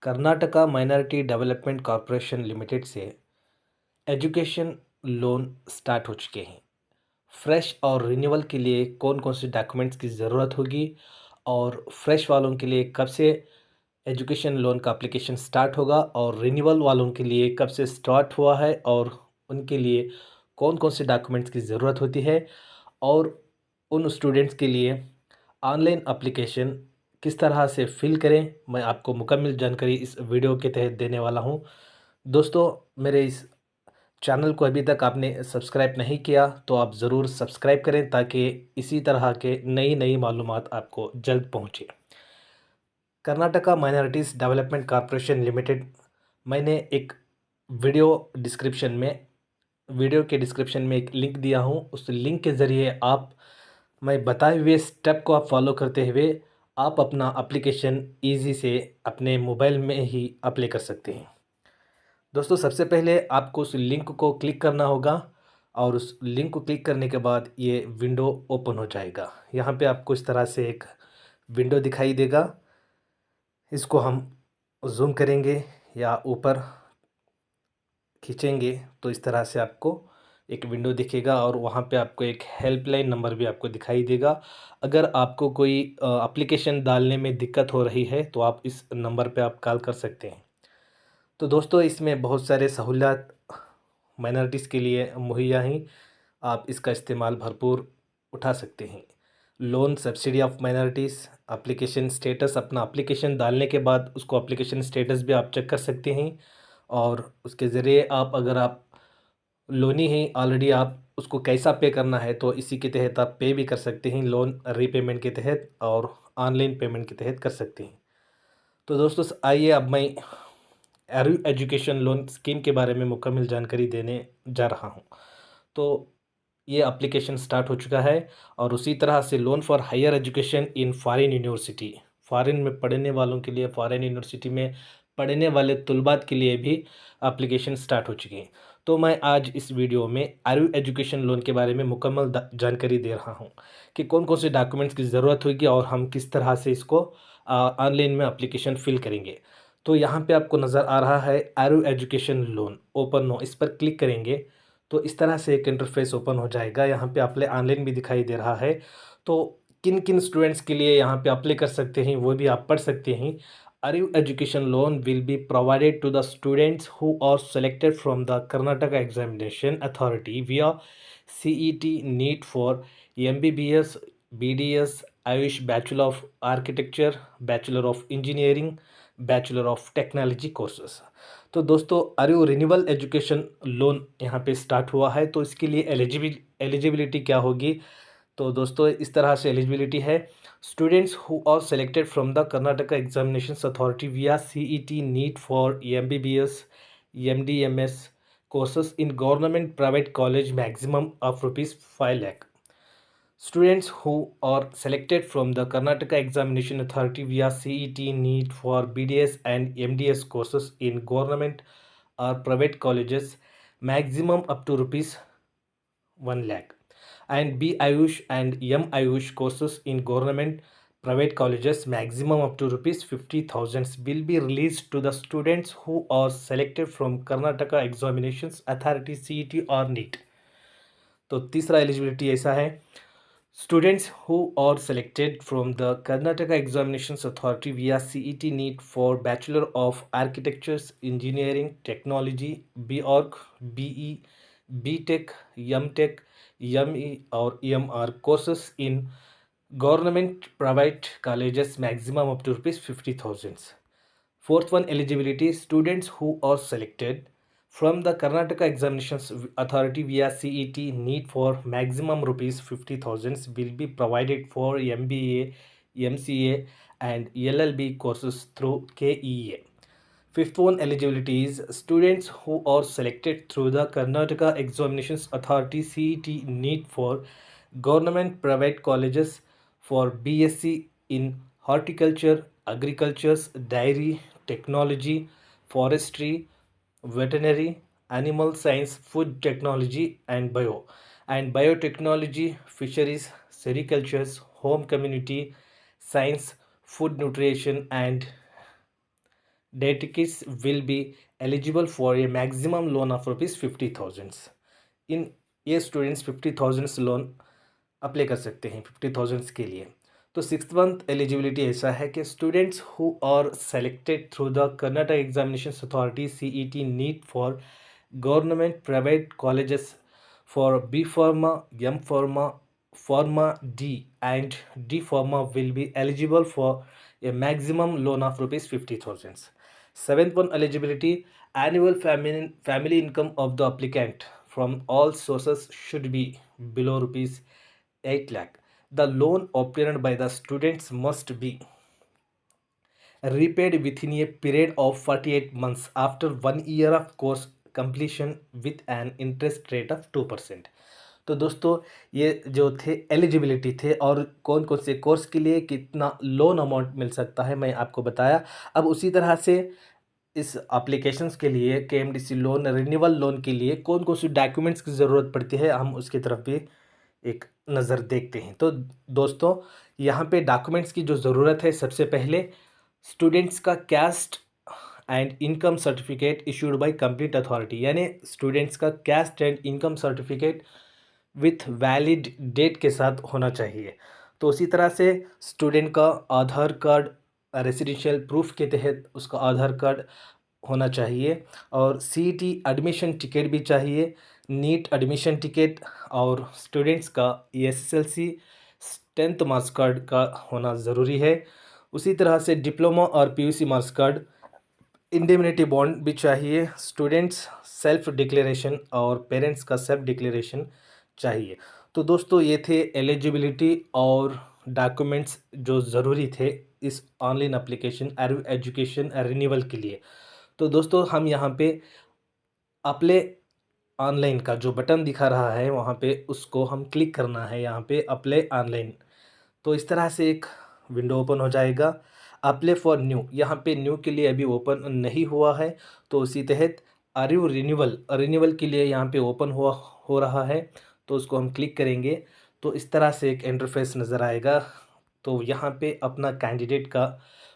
Karnataka minority development corporation limited से education loan start हो चुके हैं। फ्रेश और रिन्यूअल के लिए कौन कौन से डॉक्यूमेंट्स की ज़रूरत होगी और फ्रेश वालों के लिए कब से एजुकेशन लोन का एप्लीकेशन स्टार्ट होगा और रिन्यूअल वालों के लिए कब से स्टार्ट हुआ है और उनके लिए कौन कौन से डॉक्यूमेंट्स की ज़रूरत होती है और उन स्टूडेंट्स के लिए ऑनलाइन एप्लीकेशन किस तरह से फिल करें, मैं आपको मुकम्मल जानकारी इस वीडियो के तहत देने वाला हूं। दोस्तों, मेरे इस चैनल को अभी तक आपने सब्सक्राइब नहीं किया तो आप ज़रूर सब्सक्राइब करें ताकि इसी तरह के नई नई मालूमात आपको जल्द पहुंचे। Karnataka minorities development corporation limited, मैंने एक वीडियो के डिस्क्रिप्शन में एक लिंक दिया हूं। उस लिंक के ज़रिए मैं बताए हुए स्टेप को आप फॉलो करते हुए आप अपना एप्लीकेशन ईज़ी से अपने मोबाइल में ही अप्लाई कर सकते हैं। दोस्तों, सबसे पहले आपको उस लिंक को क्लिक करना होगा और उस लिंक को क्लिक करने के बाद ये विंडो ओपन हो जाएगा। यहाँ पे आपको इस तरह से एक विंडो दिखाई देगा। इसको हम जूम करेंगे या ऊपर खींचेंगे तो इस तरह से आपको एक विंडो दिखेगा और वहाँ पे आपको एक हेल्पलाइन नंबर भी आपको दिखाई देगा। अगर आपको कोई एप्लीकेशन डालने में दिक्कत हो रही है तो आप इस नंबर पे आप कॉल कर सकते हैं। तो दोस्तों, इसमें बहुत सारे सहूलियत माइनॉरिटीज़ के लिए मुहैया हैं। आप इसका इस्तेमाल भरपूर उठा सकते हैं। Loan subsidy of minorities, application status, अपना एप्लीकेशन डालने के बाद उसको एप्लीकेशन स्टेटस भी आप चेक कर सकते हैं और उसके ज़रिए अगर आप लोनी हैं ऑलरेडी, आप उसको कैसा पे करना है तो इसी के तहत आप पे भी कर सकते हैं, लोन रीपेमेंट के तहत और ऑनलाइन पेमेंट के तहत कर सकते हैं। तो दोस्तों, आइए अब मैं एरू एजुकेशन लोन स्कीम के बारे में मुकम्मल जानकारी देने जा रहा हूँ। तो ये एप्लीकेशन स्टार्ट हो चुका है और उसी तरह से loan for higher education in foreign university, foreign में पढ़ने वालों के लिए, फॉरेन यूनिवर्सिटी में पढ़ने वाले तुलबात के लिए भी एप्लीकेशन स्टार्ट हो चुके हैं। तो मैं आज इस वीडियो में एरू एजुकेशन लोन के बारे में मुकम्मल जानकारी दे रहा हूँ कि कौन कौन से डॉक्यूमेंट्स की ज़रूरत होगी और हम किस तरह से इसको ऑनलाइन में एप्लीकेशन फिल करेंगे। तो यहाँ पे आपको नज़र आ रहा है एरू एजुकेशन लोन ओपन नो, इस पर क्लिक करेंगे तो इस तरह से एक इंटरफेस ओपन हो जाएगा। यहाँ पे अप्लाई ऑनलाइन भी दिखाई दे रहा है। तो किन किन स्टूडेंट्स के लिए यहाँ पे अप्लाई कर सकते हैं वो भी आप पढ़ सकते हैं। अरू education loan will be provided to the students who are selected from the Karnataka examination authority via CET NEET for MBBS, BDS, AYUSH, bachelor of architecture, bachelor of engineering, bachelor of technology courses. तो दोस्तों, अरे renewal education loan यहाँ पे start हुआ है तो इसके लिए एलिजिबिलिटी क्या होगी। तो दोस्तों, इस तरह से एलिजिबिलिटी है, students who are selected from the Karnataka examination authority via CET NEET for MBBS, MDMS courses in government private college maximum of rupees 5 lakh. Students who are selected from the Karnataka Examination Authority via CET NEET for BDS and MDS courses in government or private colleges maximum up to rupees 1 lakh, and B Ayush and M Ayush courses in government private colleges maximum up to rupees 50,000 will be released to the students who are selected from Karnataka Examinations Authority CET or NEET. तो तीसरा eligibility ऐसा है, students who are selected from the Karnataka Examinations Authority via CET NEET for Bachelor of Architecture, Engineering, Technology, BOrg, BE, BTech, MTech, ME और EMR courses in government private colleges maximum up to rupees 50,000. Fourth one, eligibility, students who are selected from the Karnataka Examinations Authority via CET NEET for maximum rupees 50,000 will be provided for MBA, MCA and LLB courses through KEA. Fifth one, eligibility is students who are selected through the Karnataka Examinations Authority CET NEET for government private colleges for BSc in horticulture, agriculture, dairy, technology, forestry, veterinary, animal science, food technology and biotechnology, fisheries, sericulture, home community science, food nutrition and debtors will be eligible for a maximum loan of rupees 50,000। इन ये students 50,000 loan apply कर सकते हैं 50,000 के लिए। तो 6th month eligibility ऐसा है कि students who are selected through the Karnataka examination authority CET NEET for government private colleges for B Pharma, M Pharma, Pharma D and D Pharma will be eligible for a maximum loan of rupees 50,000। 7th one eligibility, annual family income of the applicant from all sources should be below rupees 8 lakh। The loan obtained by the students must be repaid within a period of 48 months after 1 year of course completion with an interest rate of 2%। तो दोस्तों ये जो थे eligibility थे और कौन कौन से कोर्स के लिए कितना लोन अमाउंट मिल सकता है मैं आपको बताया। अब उसी तरह से इस एप्लीकेशंस के लिए KMDC लोन रिन्यूअल लोन के लिए कौन कौन सी डॉक्यूमेंट्स की ज़रूरत पड़ती है हम उसकी तरफ भी एक नज़र देखते हैं। तो दोस्तों यहाँ पे डॉक्यूमेंट्स की जो ज़रूरत है, सबसे पहले स्टूडेंट्स का caste and income certificate issued by complete authority, यानी स्टूडेंट्स का caste and income certificate with valid date के साथ होना चाहिए। तो उसी तरह से स्टूडेंट का आधार कार्ड रेसिडेंशियल प्रूफ के तहत उसका आधार कार्ड होना चाहिए और CET एडमिशन टिकट भी चाहिए, नीट एडमिशन टिकट और स्टूडेंट्स का SSLC 10th मार्क्स कार्ड का होना ज़रूरी है। उसी तरह से डिप्लोमा और PUC marks card, indemnity bond भी चाहिए, स्टूडेंट्स सेल्फ डिक्लेरेशन और पेरेंट्स का सेल्फ डिक्लेरेशन चाहिए। तो दोस्तों ये थे एलिजिबिलिटी और डॉक्यूमेंट्स जो ज़रूरी थे इस ऑनलाइन एप्लीकेशन एजुकेशन रिन्यूअल के लिए। तो दोस्तों हम यहाँ पे अप्लाई ऑनलाइन का जो बटन दिखा रहा है वहाँ पे उसको हम क्लिक करना है, यहाँ पे अप्लाई ऑनलाइन। तो इस तरह से एक विंडो ओपन हो जाएगा। अप्लाई फॉर न्यू, यहाँ पे न्यू के लिए अभी ओपन नहीं हुआ है, तो उसी तहत आर यू रिन्यूअल के लिए यहाँ पे ओपन हो रहा है, तो उसको हम क्लिक करेंगे तो इस तरह से एक इंटरफेस नज़र आएगा। तो यहाँ पे अपना कैंडिडेट का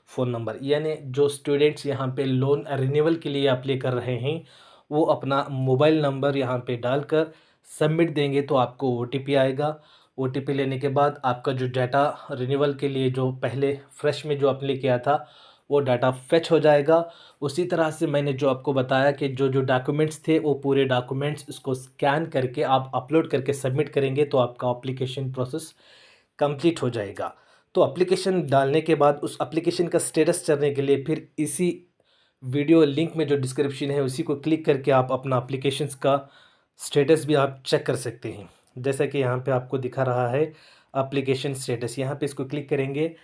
फ़ोन नंबर, यानी जो स्टूडेंट्स यहाँ पे लोन रिन्यूअल के लिए अप्लाई कर रहे हैं वो अपना मोबाइल नंबर यहाँ पे डालकर सबमिट देंगे तो आपको OTP आएगा। OTP लेने के बाद आपका जो डाटा रिन्यूअल के लिए जो पहले फ्रेश में जो अप्लाई किया था वो डाटा फेच हो जाएगा। उसी तरह से मैंने जो आपको बताया कि जो जो डॉक्यूमेंट्स थे वो पूरे डॉक्यूमेंट्स उसको स्कैन करके आप अपलोड करके सबमिट करेंगे तो आपका एप्लीकेशन प्रोसेस कंप्लीट हो जाएगा। तो एप्लीकेशन डालने के बाद उस एप्लीकेशन का स्टेटस चलने के लिए फिर इसी वीडियो लिंक में जो डिस्क्रिप्शन है उसी को क्लिक करके आप अपना एप्लीकेशंस का स्टेटस भी आप चेक कर सकते हैं। जैसा कि यहाँ पे आपको दिखा रहा है एप्लीकेशन स्टेटस, यहाँ पे इसको क्लिक करेंगे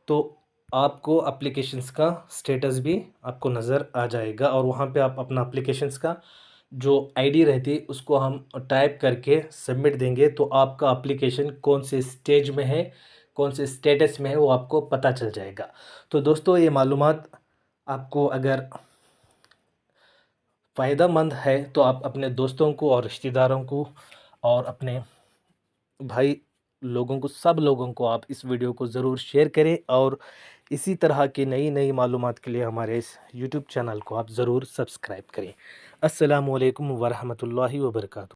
तो आपको एप्लीकेशंस का स्टेटस भी आपको नज़र आ जाएगा और वहाँ पे आप अपना एप्लीकेशंस का जो ID रहती है उसको हम टाइप करके सबमिट देंगे तो आपका एप्लीकेशन कौन से स्टेज में है, कौन से स्टेटस में है वो आपको पता चल जाएगा। तो दोस्तों ये मालूमात आपको अगर फ़ायदेमंद है तो आप अपने दोस्तों को और रिश्तेदारों को और अपने भाई लोगों को, सब लोगों को आप इस वीडियो को ज़रूर शेयर करें और इसी तरह की नई नई मालूमात के लिए हमारे इस YouTube चैनल को आप ज़रूर सब्सक्राइब करें। अस्सलामु अलैकुम वरहमतुल्लाहि वबरकातुहू।